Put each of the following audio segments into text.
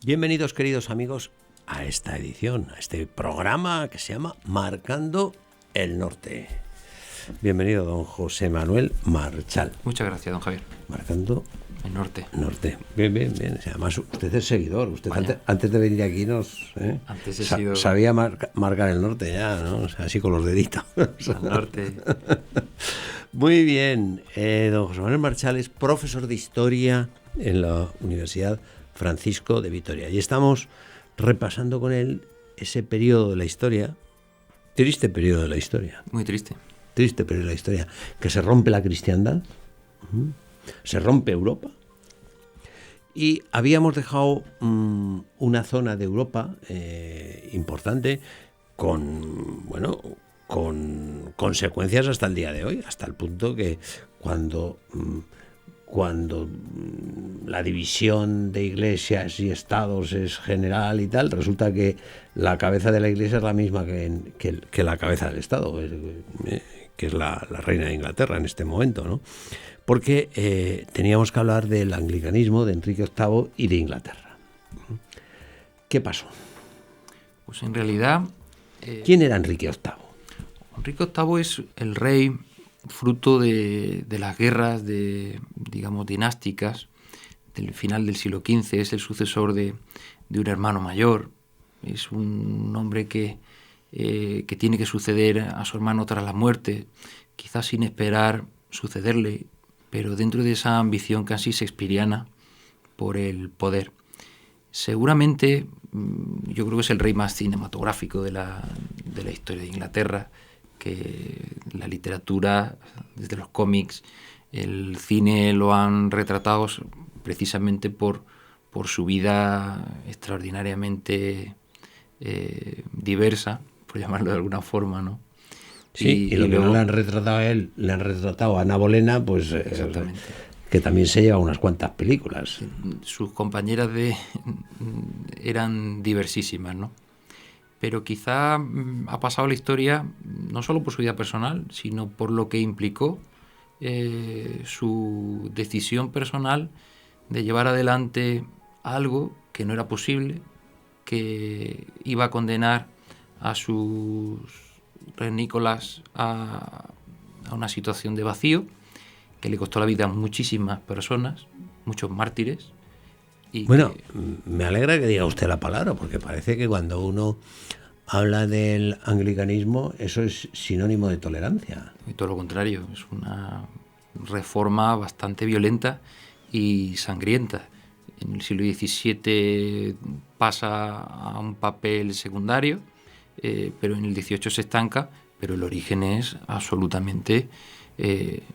Bienvenidos, queridos amigos, a esta edición, a este programa que se llama Marcando el Norte. Bienvenido, don José Manuel Marchal. Muchas gracias, don Javier. Marcando el Norte. Bien, bien, bien. Además, usted es seguidor. Usted antes de venir aquí antes he sido... sabía marcar el norte ya, ¿no? O sea, así con los deditos. Al norte. Muy bien. Don José Manuel Marchal es profesor de Historia en la Universidad Francisco de Vitoria. Y estamos repasando con él ese periodo de la historia, triste periodo de la historia. Muy triste. Triste periodo de la historia, que se rompe la cristiandad, se rompe Europa. Y habíamos dejado una zona de Europa importante con consecuencias hasta el día de hoy, hasta el punto que cuando la división de iglesias y estados es general y tal, resulta que la cabeza de la iglesia es la misma que la cabeza del estado, que es la reina de Inglaterra en este momento, ¿no? Porque teníamos que hablar del anglicanismo, de Enrique VIII y de Inglaterra. ¿Qué pasó? Pues en realidad... ¿Quién era Enrique VIII? Enrique VIII es el rey fruto de las guerras dinásticas del final del siglo XV. Es el sucesor de un hermano mayor. Es un hombre que tiene que suceder a su hermano tras la muerte, quizás sin esperar sucederle, pero dentro de esa ambición casi shakespeariana por el poder. Seguramente yo creo que es el rey más cinematográfico de la historia de Inglaterra, que la literatura, desde los cómics, el cine lo han retratado precisamente por su vida extraordinariamente diversa, por llamarlo de alguna forma, ¿no? Sí, y lo que no le han retratado a él, le han retratado a Ana Bolena, pues exactamente. Que también se lleva unas cuantas películas. Sus compañeras eran diversísimas, ¿no? Pero quizá ha pasado la historia no solo por su vida personal, sino por lo que implicó su decisión personal de llevar adelante algo que no era posible, que iba a condenar a sus ternícolas a una situación de vacío, que le costó la vida a muchísimas personas, muchos mártires. Me alegra que diga usted la palabra, porque parece que cuando uno habla del anglicanismo, eso es sinónimo de tolerancia. Y todo lo contrario, es una reforma bastante violenta y sangrienta. En el siglo XVII pasa a un papel secundario, pero en el XVIII se estanca, pero el origen es absolutamente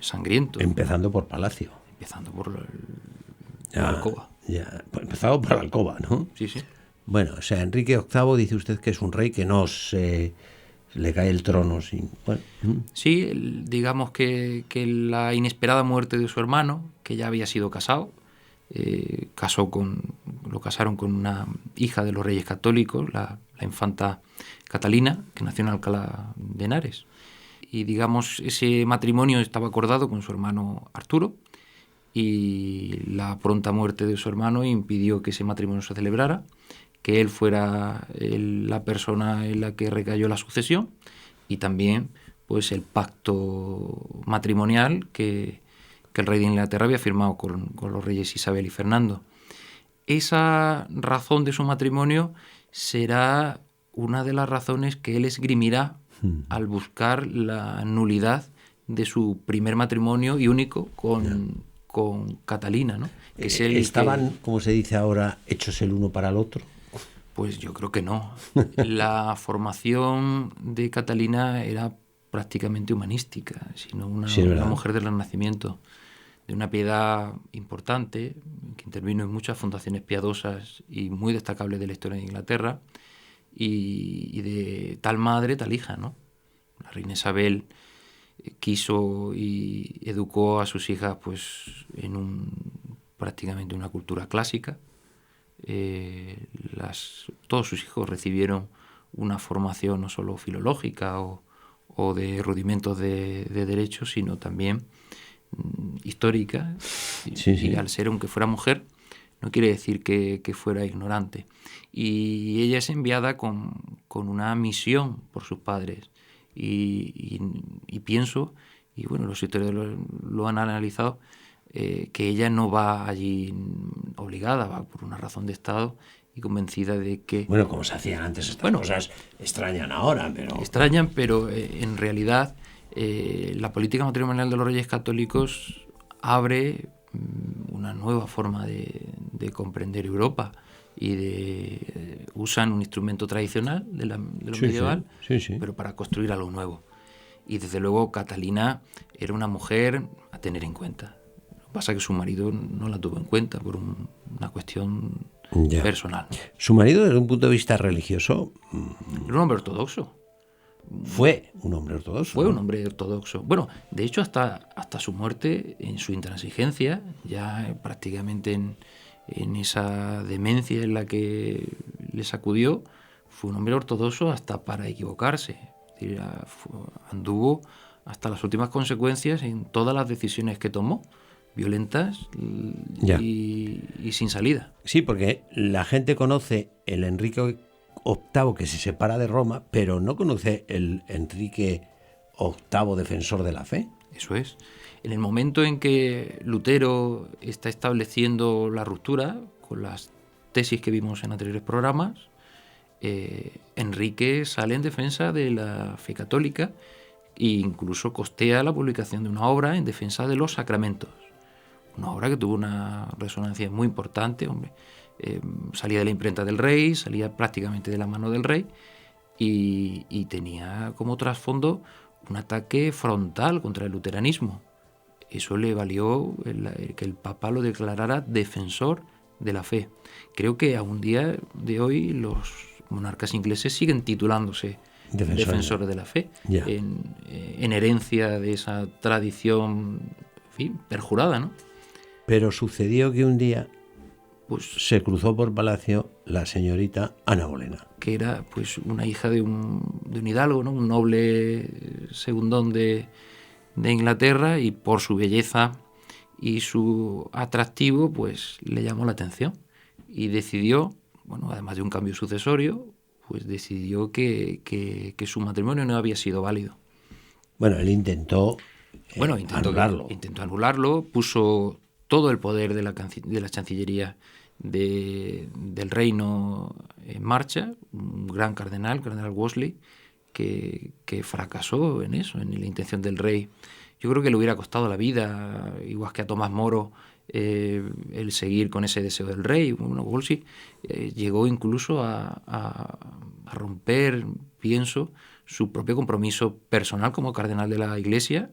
sangriento. Empezando por Palacio. Empezando por la alcoba. Empezado por la alcoba, ¿no? Sí, sí. Bueno, o sea, Enrique VIII dice usted que es un rey que no se le cae el trono sin... Bueno. Sí, digamos que la inesperada muerte de su hermano, que ya había sido casado, lo casaron con una hija de los reyes católicos, la infanta Catalina, que nació en Alcalá de Henares. Y digamos, ese matrimonio estaba acordado con su hermano Arturo, y la pronta muerte de su hermano impidió que ese matrimonio se celebrara, que él fuera la persona en la que recayó la sucesión, y también pues el pacto matrimonial que el rey de Inglaterra había firmado con los reyes Isabel y Fernando. Esa razón de su matrimonio será una de las razones que él esgrimirá al buscar la nulidad de su primer matrimonio y único con Catalina, ¿no? ¿Estaban, como se dice ahora, hechos el uno para el otro? Pues yo creo que no. La formación de Catalina era prácticamente humanística, sino una mujer del Renacimiento, de una piedad importante, que intervino en muchas fundaciones piadosas y muy destacables de la historia de Inglaterra, y de tal madre, tal hija, ¿no? La reina Isabel quiso y educó a sus hijas pues prácticamente una cultura clásica. Todos sus hijos recibieron una formación no solo filológica o de rudimentos de derecho, sino también histórica. Sí. Y al ser, aunque fuera mujer, no quiere decir que fuera ignorante. Y ella es enviada con una misión por sus padres. Y pienso, y bueno, los historiadores lo han analizado, que ella no va allí obligada, va por una razón de Estado y convencida de que... Bueno, como se hacían antes estas cosas, extrañan ahora, pero... Extrañan, pero en realidad la política matrimonial de los Reyes Católicos abre una nueva forma de comprender Europa y usan un instrumento tradicional de lo medieval, sí. pero para construir algo nuevo. Y desde luego Catalina era una mujer a tener en cuenta. Lo que pasa es que su marido no la tuvo en cuenta por una cuestión personal. Su marido, desde un punto de vista religioso... Era un hombre ortodoxo. Fue un hombre ortodoxo. Fue un hombre ortodoxo. Bueno, de hecho, hasta su muerte, en su intransigencia, ya prácticamente en esa demencia en la que le sacudió, fue un hombre ortodoxo hasta para equivocarse. Es decir, anduvo hasta las últimas consecuencias en todas las decisiones que tomó, violentas y sin salida. Sí, porque la gente conoce el Enrique VIII que se separa de Roma, pero no conoce el Enrique VIII defensor de la fe. Eso es. En el momento en que Lutero está estableciendo la ruptura, con las tesis que vimos en anteriores programas, Enrique sale en defensa de la fe católica e incluso costea la publicación de una obra en defensa de los sacramentos. Una obra que tuvo una resonancia muy importante, hombre. Salía de la imprenta del rey, salía prácticamente de la mano del rey y tenía como trasfondo un ataque frontal contra el luteranismo. Eso le valió que el Papa lo declarara defensor de la fe. Creo que a un día de hoy los monarcas ingleses siguen titulándose defensores de la fe, en herencia de esa tradición, en fin, perjurada, ¿no? Pero sucedió que un día se cruzó por palacio la señorita Ana Bolena, que era pues una hija de un hidalgo, ¿no? Un noble segundón de Inglaterra, y por su belleza y su atractivo pues le llamó la atención y decidió, bueno, además de un cambio sucesorio, pues decidió que su matrimonio no había sido válido. Bueno, él intentó anularlo. Intentó anularlo, puso todo el poder de la Chancillería del reino en marcha, un gran cardenal Wolsey, que fracasó en eso, en la intención del rey. Yo creo que le hubiera costado la vida, igual que a Tomás Moro, el seguir con ese deseo del rey. Bueno, Wolsey llegó incluso a romper, pienso, su propio compromiso personal como cardenal de la Iglesia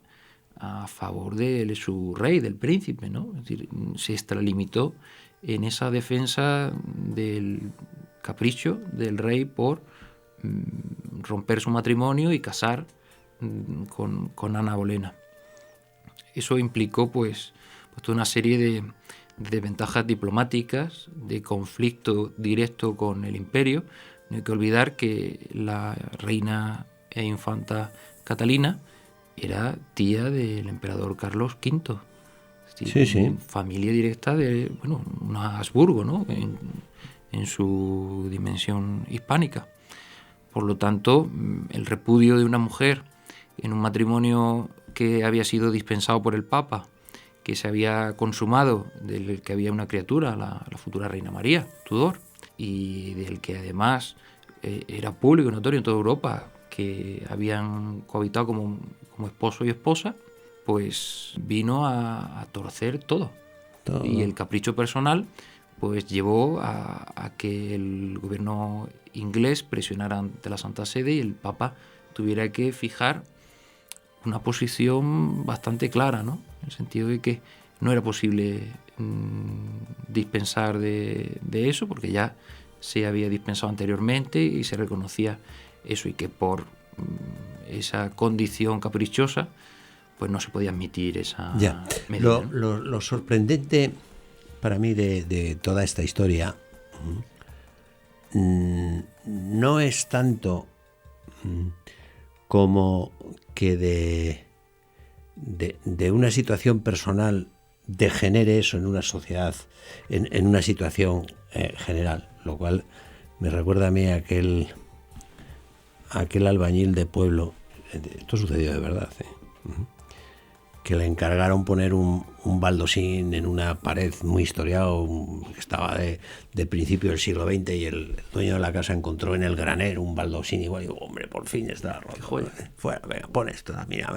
a favor de su rey, del príncipe, ¿no? Es decir, se extralimitó en esa defensa del capricho del rey por romper su matrimonio y casar con Ana Bolena. Eso implicó pues toda una serie de ventajas diplomáticas, de conflicto directo con el imperio. No hay que olvidar que la reina e infanta Catalina era tía del emperador Carlos V. Es decir, familia directa de, bueno, un Habsburgo, ¿no? En su dimensión hispánica. Por lo tanto, el repudio de una mujer en un matrimonio que había sido dispensado por el Papa, que se había consumado, del que había una criatura, la futura reina María Tudor, y del que además era público y notorio en toda Europa, que habían cohabitado como esposo y esposa, pues vino a torcer todo. Y el capricho personal pues llevó a que el gobierno inglés presionara ante la Santa Sede y el Papa tuviera que fijar una posición bastante clara, ¿no? En el sentido de que no era posible dispensar de eso, porque ya se había dispensado anteriormente y se reconocía eso, y que por esa condición caprichosa pues no se podía admitir esa medida. Lo sorprendente para mí de toda esta historia no es tanto como que de una situación personal degenere eso en una sociedad, en una situación general, lo cual me recuerda a mí a aquel albañil de pueblo, esto sucedió de verdad, que le encargaron poner un baldosín en una pared muy historiado, que estaba de principio del siglo XX, y el dueño de la casa encontró en el granero un baldosín igual, y digo, hombre, por fin está roto. Fuera, venga, pon esto, mira,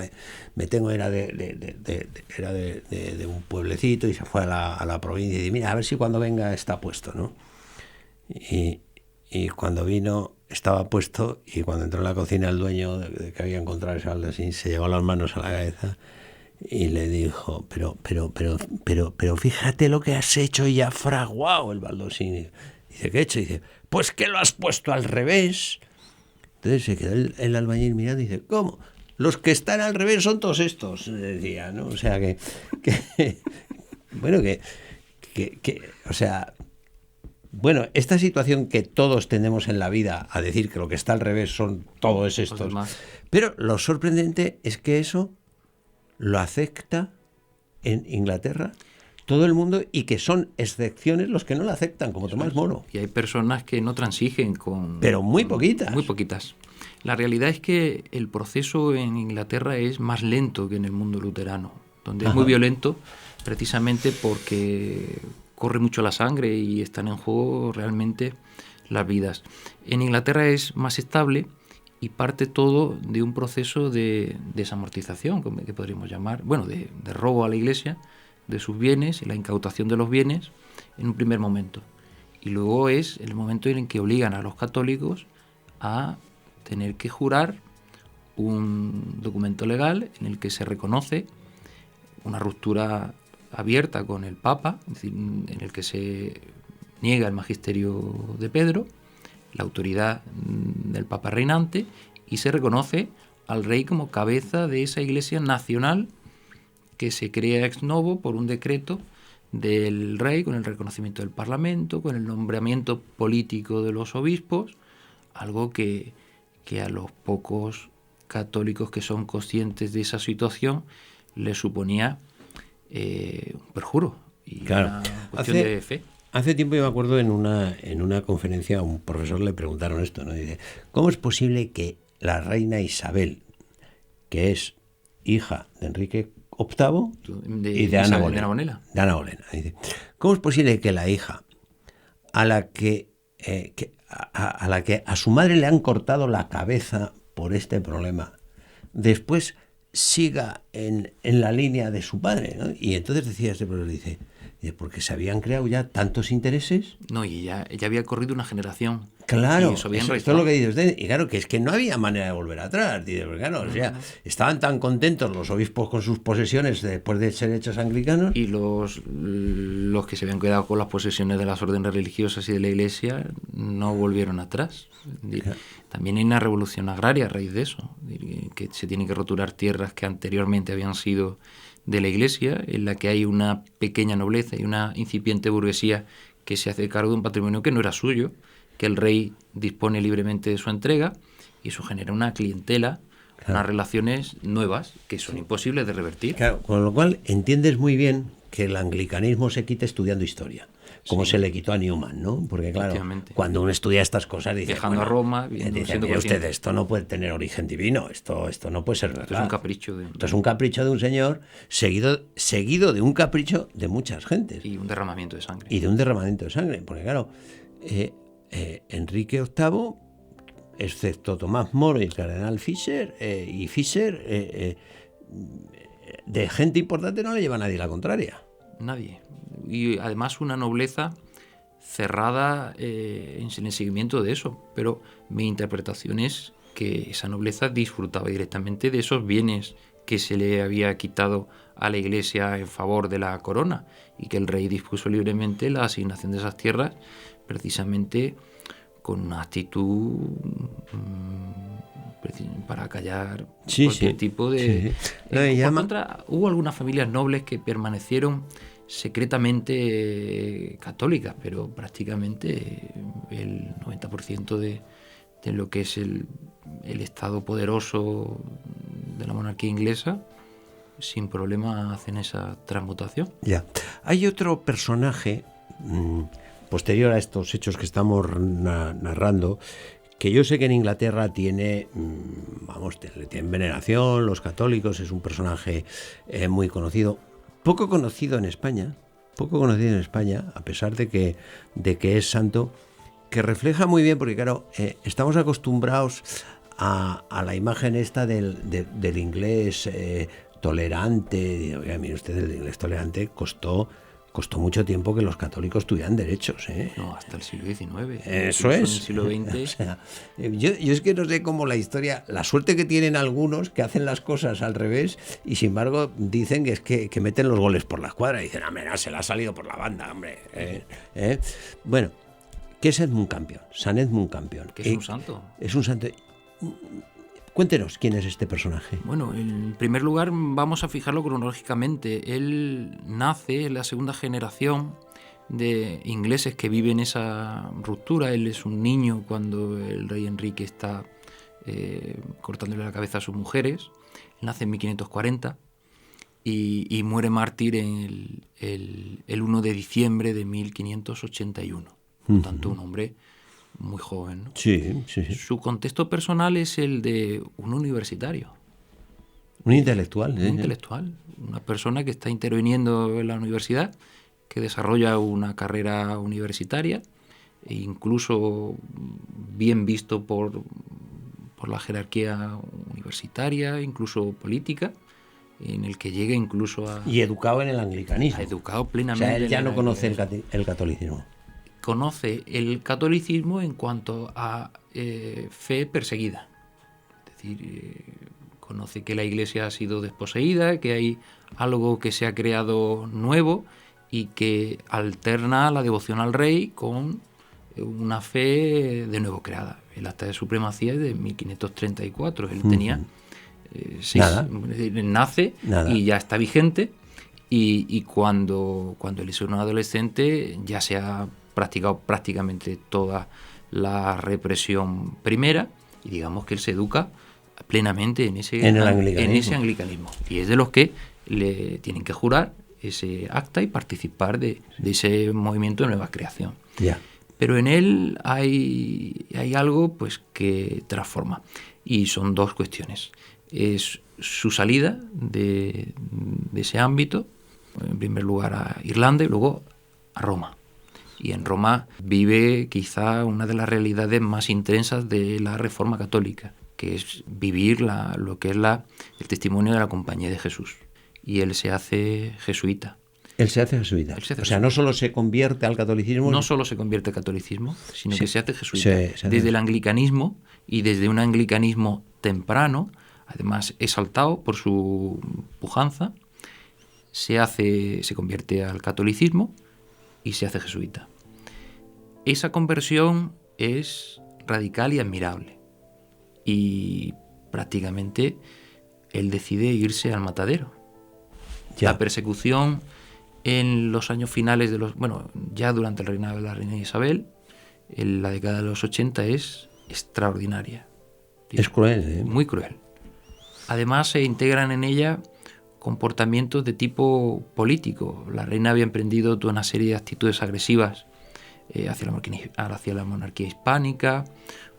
me tengo, era de un pueblecito, y se fue a la provincia y dice, mira, a ver si cuando venga está puesto, ¿no? Y cuando vino estaba puesto, y cuando entró en la cocina el dueño de que había encontrado ese baldosín se llevó las manos a la cabeza y le dijo, pero fíjate lo que has hecho, y ha fraguado el baldosín. Dice, ¿qué he hecho? Dice, pues que lo has puesto al revés. Entonces se quedó el albañil mirando y dice, ¿cómo? Los que están al revés son todos estos, decía, ¿no? O sea bueno, o sea, bueno, esta situación que todos tenemos en la vida a decir que lo que está al revés son todos estos. Pero lo sorprendente es que eso lo acepta en Inglaterra todo el mundo, y que son excepciones los que no lo aceptan, como Tomás Moro. Y hay personas que no transigen con... Pero muy poquitas. Muy poquitas. La realidad es que el proceso en Inglaterra es más lento que en el mundo luterano, donde es muy violento precisamente porque corre mucho la sangre y están en juego realmente las vidas. En Inglaterra es más estable y parte todo de un proceso de desamortización, que podríamos llamar, bueno, de robo a la Iglesia, de sus bienes y la incautación de los bienes en un primer momento. Y luego es el momento en el que obligan a los católicos a tener que jurar un documento legal en el que se reconoce una ruptura abierta con el Papa, es decir, en el que se niega el magisterio de Pedro, la autoridad del Papa reinante, y se reconoce al rey como cabeza de esa Iglesia nacional que se crea ex novo por un decreto del rey, con el reconocimiento del Parlamento, con el nombramiento político de los obispos, algo que a los pocos católicos que son conscientes de esa situación les suponía un perjuro y una cuestión de fe. Hace tiempo yo me acuerdo en una conferencia a un profesor le preguntaron esto, ¿no? Dice, ¿cómo es posible que la reina Isabel, que es hija de Enrique VIII y de Ana Bolena? De Ana Bolena. Dice, ¿cómo es posible que la hija a la que a su madre le han cortado la cabeza por este problema, después siga en la línea de su padre, ¿no? Y entonces decía este profesor, dice, porque se habían creado ya tantos intereses. No, y ya había corrido una generación. Claro, esto es lo que dice usted. Y claro, que es que no había manera de volver atrás. Dice, porque claro, o sea, estaban tan contentos los obispos con sus posesiones después de ser hechos anglicanos. Y los que se habían quedado con las posesiones de las órdenes religiosas y de la Iglesia no volvieron atrás. Claro. También hay una revolución agraria a raíz de eso, que se tienen que roturar tierras que anteriormente habían sido de la Iglesia, en la que hay una pequeña nobleza y una incipiente burguesía que se hace cargo de un patrimonio que no era suyo, que el rey dispone libremente de su entrega, y eso genera una clientela, claro, unas relaciones nuevas que son imposibles de revertir. Claro, con lo cual entiendes muy bien que el anglicanismo se quita estudiando historia, como se le quitó a Newman, ¿no? Porque claro, cuando uno estudia estas cosas dice, viajando a Roma, dice, mire usted, esto no puede tener origen divino, esto no puede ser verdad. Esto es un capricho esto es un capricho de un señor seguido de un capricho de muchas gentes. Y un derramamiento de sangre. Y de un derramamiento de sangre, porque claro, Enrique VIII, excepto Tomás Moro y el cardenal Fisher, de gente importante no le lleva a nadie la contraria. Nadie. Y además una nobleza cerrada en el seguimiento de eso. Pero mi interpretación es que esa nobleza disfrutaba directamente de esos bienes que se le había quitado a la Iglesia en favor de la corona, y que el rey dispuso libremente la asignación de esas tierras precisamente con una actitud para callar cualquier tipo de... Por contra, hubo algunas familias nobles que permanecieron secretamente católicas, pero prácticamente el 90% de lo que es el Estado poderoso de la monarquía inglesa sin problema hacen esa transmutación. Ya. Hay otro personaje posterior a estos hechos que estamos narrando, que yo sé que en Inglaterra tiene veneración, los católicos, es un personaje muy conocido, poco conocido en España, a pesar de que es santo, que refleja muy bien, porque claro, estamos acostumbrados a la imagen esta del inglés tolerante. Mire usted, el inglés tolerante costó mucho tiempo que los católicos tuvieran derechos. No, hasta el siglo XIX. Eso es. En el siglo XX. O sea, yo es que no sé cómo la suerte que tienen algunos que hacen las cosas al revés y sin embargo dicen que es que meten los goles por la escuadra y dicen, mira, se la ha salido por la banda, hombre. Bueno, ¿qué es Edmund Campion? San Edmund Campion. Que es un santo. Es un santo. Cuéntenos quién es este personaje. Bueno, en primer lugar vamos a fijarlo cronológicamente. Él nace en la segunda generación de ingleses que viven esa ruptura. Él es un niño cuando el rey Enrique está cortándole la cabeza a sus mujeres. Él nace en 1540 y muere mártir el 1 de diciembre de 1581. Por tanto, un hombre muy joven, ¿no? Sí. Su contexto personal es el de un universitario. Un intelectual. Un intelectual, una persona que está interviniendo en la universidad, que desarrolla una carrera universitaria, e incluso bien visto por la jerarquía universitaria, incluso política, en el que llega incluso a... Y educado en el anglicanismo. Educado plenamente. O sea, él ya no conoce el catolicismo. Conoce el catolicismo en cuanto a fe perseguida. Es decir, conoce que la Iglesia ha sido desposeída, que hay algo que se ha creado nuevo y que alterna la devoción al rey con una fe de nuevo creada. El acta de supremacía es de 1534. Él tenía nace y ya está vigente. Y cuando él es un adolescente ya se ha practicado prácticamente toda la represión primera y digamos que él se educa plenamente en ese anglicanismo. Y es de los que le tienen que jurar ese acta y participar de ese movimiento de nueva creación. Yeah. Pero en él hay algo pues que transforma y son dos cuestiones. Es su salida de ese ámbito, en primer lugar a Irlanda y luego a Roma. Y en Roma vive quizá una de las realidades más intensas de la Reforma Católica, que es vivir lo que es el testimonio de la Compañía de Jesús. Y él se hace jesuita. Él se hace jesuita. O sea, no solo se convierte al catolicismo. No solo se convierte al catolicismo, sino que se hace jesuita. Desde el anglicanismo y desde un anglicanismo temprano, además exaltado por su pujanza, se convierte al catolicismo y se hace jesuita. Esa conversión es radical y admirable. Y prácticamente él decide irse al matadero. Ya. La persecución en los años finales ya durante el reinado de la reina Isabel, en la década de los 80, es extraordinaria. Es cruel, Muy cruel. Además se integran en ella comportamientos de tipo político. La reina había emprendido toda una serie de actitudes agresivas hacia la monarquía hispánica,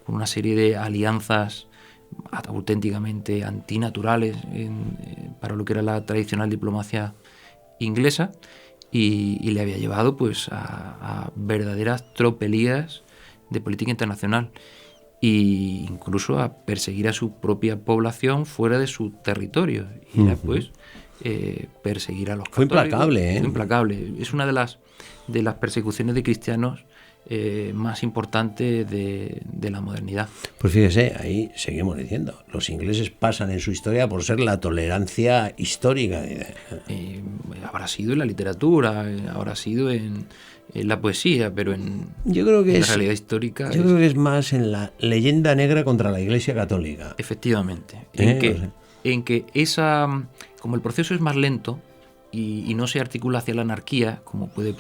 con una serie de alianzas auténticamente antinaturales para lo que era la tradicional diplomacia inglesa y le había llevado pues a verdaderas tropelías de política internacional e incluso a perseguir a su propia población fuera de su territorio y era pues perseguir a los católicos. Fue implacable, Fue implacable. Es una de las persecuciones de cristianos más importante de la modernidad. Pues fíjese, ahí seguimos diciendo, los ingleses pasan en su historia por ser la tolerancia histórica. Habrá sido en la literatura, habrá sido en la poesía, pero yo creo que en la realidad histórica... Yo creo que es más en la leyenda negra contra la Iglesia Católica. Efectivamente, en que como el proceso es más lento, y no se articula hacia la anarquía, como puede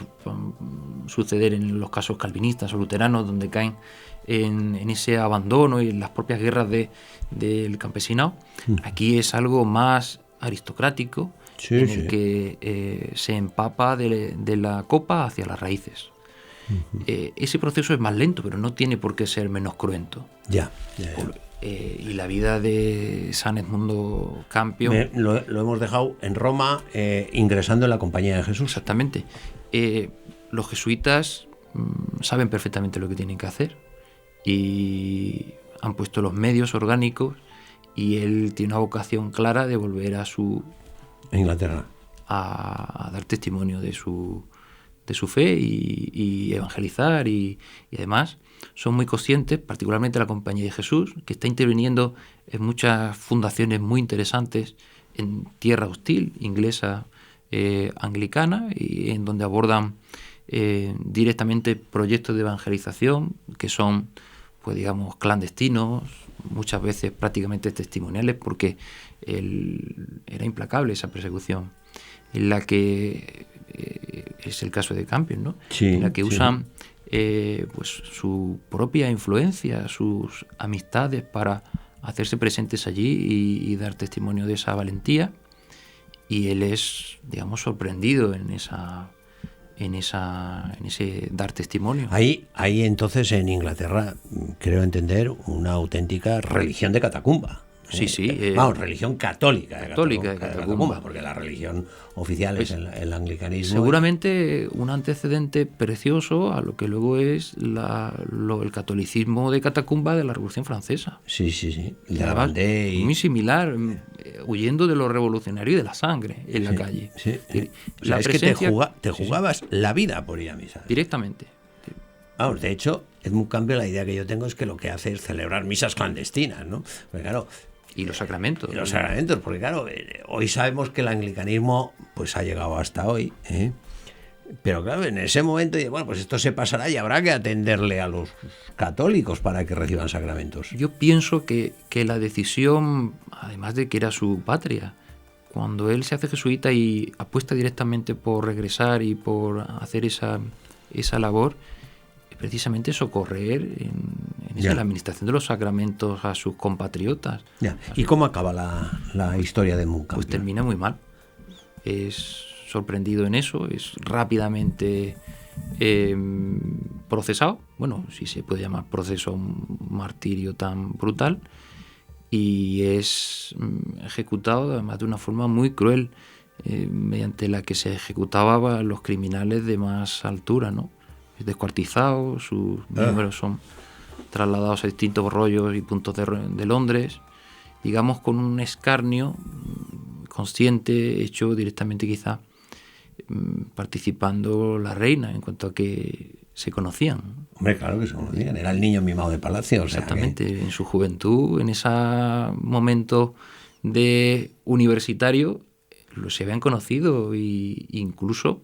suceder en los casos calvinistas o luteranos, donde caen en ese abandono y en las propias guerras del campesinado. Aquí es algo más aristocrático, Sí, en sí. el que se empapa de la copa hacia las raíces. Ese proceso es más lento, pero no tiene por qué ser menos cruento. Ya. Y la vida de San Edmundo Campion... Lo hemos dejado en Roma, ingresando en la Compañía de Jesús. Exactamente. Los jesuitas saben perfectamente lo que tienen que hacer y han puesto los medios orgánicos, y él tiene una vocación clara de volver a Inglaterra. a dar testimonio de su fe y evangelizar, y además son muy conscientes, particularmente la Compañía de Jesús, que está interviniendo en muchas fundaciones muy interesantes en tierra hostil, inglesa, anglicana, y en donde abordan directamente proyectos de evangelización que son, pues digamos, clandestinos, muchas veces prácticamente testimoniales, porque era implacable esa persecución, en la que es el caso de Campion, ¿no? Sí, en la que sí. usan pues su propia influencia, sus amistades para hacerse presentes allí y dar testimonio de esa valentía, y él es, digamos, sorprendido en ese dar testimonio. Hay entonces en Inglaterra, creo entender, una auténtica religión de catacumba. Sí, sí. Vamos, religión católica de Católica de catacumba, porque la religión oficial es el anglicanismo. Seguramente un antecedente precioso a lo que luego es el catolicismo de catacumba de la Revolución Francesa. Sí. De la Además, Vendée muy similar, huyendo de lo revolucionario y de la sangre en la calle. Sí. O La sea, es que presencia, te jugabas la vida por ir a misa. directamente. Vamos, de hecho, Edmund Campion, la idea que yo tengo es que lo que hace es celebrar misas clandestinas, ¿no? Porque claro... Y los sacramentos. Y los sacramentos, porque claro, hoy sabemos que el anglicanismo pues ha llegado hasta hoy, ¿eh? Pero claro, en ese momento, bueno, pues esto se pasará y habrá que atenderle a los católicos para que reciban sacramentos. Yo pienso que la decisión, además de que era su patria, cuando él se hace jesuita y apuesta directamente por regresar y por hacer esa labor, precisamente socorrer en la administración de los sacramentos a sus compatriotas. Ya. ¿Y cómo acaba la historia de Edmund Campion? Pues termina muy mal. Es sorprendido en eso, es rápidamente procesado, bueno, si se puede llamar proceso un martirio tan brutal, y es ejecutado además de una forma muy cruel, mediante la que se ejecutaba a los criminales de más altura, ¿no? Es descuartizado, sus miembros son trasladados a distintos rollos y puntos de Londres, digamos con un escarnio consciente, hecho directamente quizá participando la reina, en cuanto a que se conocían. Hombre, claro que se conocían, era el niño mimado de palacio. Exactamente, o sea que... en su juventud, en ese momento de universitario, se habían conocido e incluso...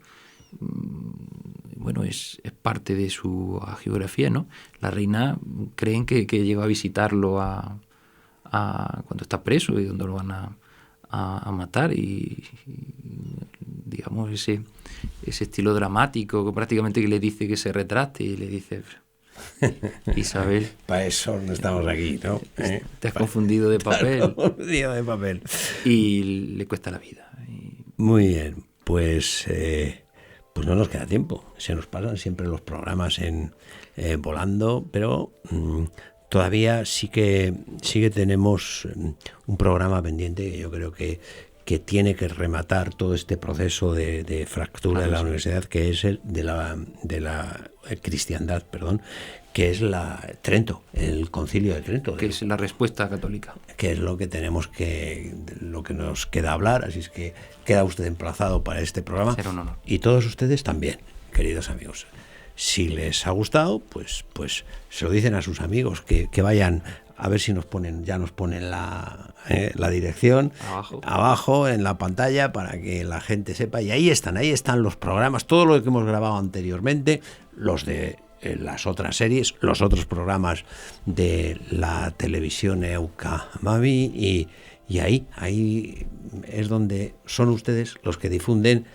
bueno, es parte de su geografía, ¿no? La reina creen que llegó a visitarlo cuando está preso y donde lo van a matar, y digamos ese estilo dramático que prácticamente le dice que se retrate, y le dice Isabel, para eso no estamos aquí, ¿no? Te has confundido de papel. Confundido de papel. Y le cuesta la vida. Muy bien, pues no nos queda tiempo. Se nos pasan siempre los programas volando, pero todavía sí que tenemos un programa pendiente que yo creo que tiene que rematar todo este proceso de fractura de la universidad, que es el de la cristiandad, perdón, que es Trento, el Concilio de Trento. Que es la respuesta católica. Que es lo que lo que nos queda hablar, así es que queda usted emplazado para este programa. Será un honor. Y todos ustedes también, queridos amigos. Si les ha gustado, pues se lo dicen a sus amigos, que vayan a ver si nos ponen la dirección abajo en la pantalla para que la gente sepa. Y ahí están los programas, todo lo que hemos grabado anteriormente, los de las otras series, los otros programas de la televisión Euca Mami, y ahí es donde son ustedes los que difunden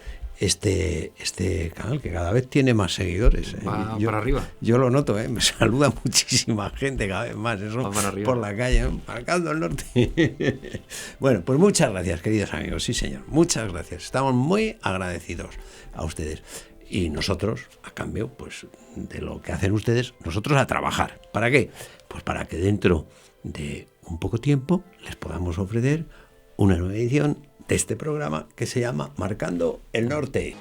este canal, que cada vez tiene más seguidores. Va para arriba. Yo lo noto, me saluda muchísima gente cada vez más, eso por la calle, Marcando el Norte. Bueno, pues muchas gracias, queridos amigos, sí señor, muchas gracias. Estamos muy agradecidos a ustedes. Y nosotros, a cambio, pues de lo que hacen ustedes, nosotros a trabajar. ¿Para qué? Pues para que dentro de un poco tiempo les podamos ofrecer una nueva edición de este programa que se llama Marcando el Norte.